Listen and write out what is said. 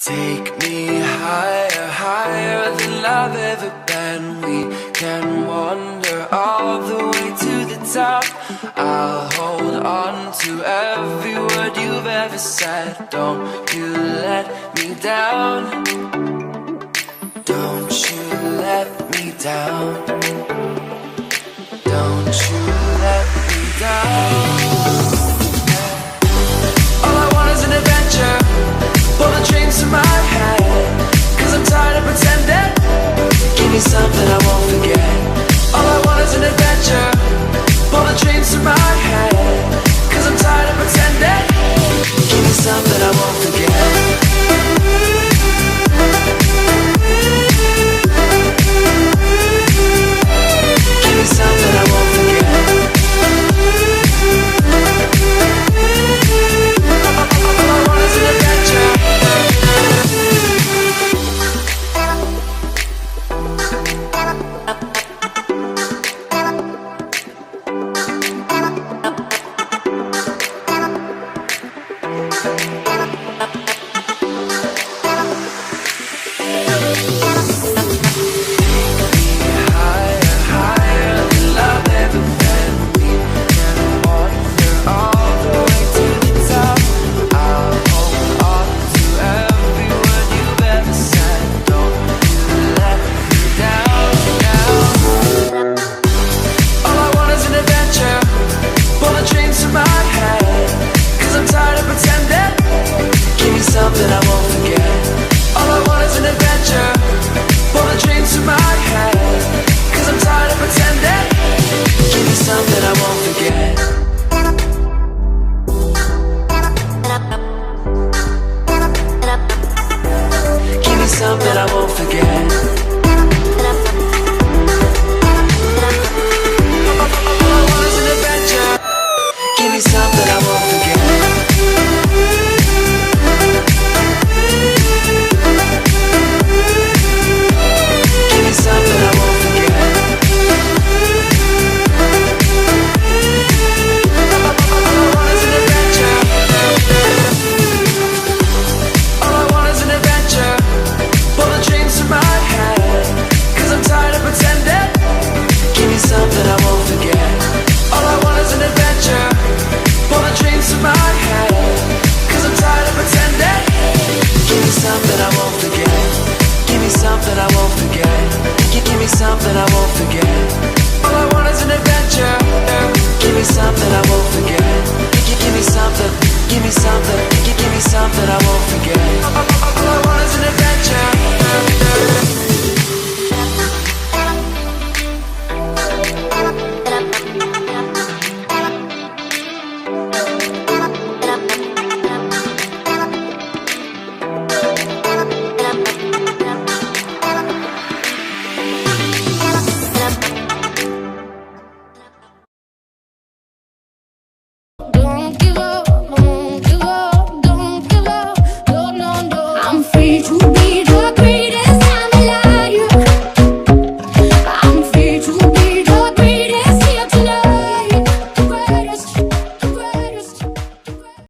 Take me higher, higher than I've ever been. We can wander all the way to the top. I'll hold on to every word you've ever said. Don't you let me down. Don't you let me down. Don't you let me down. All I want is an adventure. Pull the dreams to my head, 'cause I'm tired of pretending. Give me something I won't forget. All I want is an adventure. Pull the dreams to my head, 'cause I'm tired of pretending. Give me something I won't forget. Give me something I won't forget. All I want is an adventure. Something I won't forget. All I want is an adventure. Pull the dreams to my head, 'cause I'm tired of pretending. Give me something I won't forget. Give me something I won't forget. All I want is an adventure. Give me something I won't forget. Something I won't forget. All I want is an adventure. All I want is an adventure. Pull the dreams to my head, 'cause I'm tired of pretending. Give me something I won't forget. All I want is an adventure. Pull the dreams to my head, 'cause I'm tired of pretending. Give me something I won't forget. Give me something I won't forget. Give me something I won't forget. All I want is an adventure. Give me something I won't forget. Give me something. Give me something. Give me something I won't forget.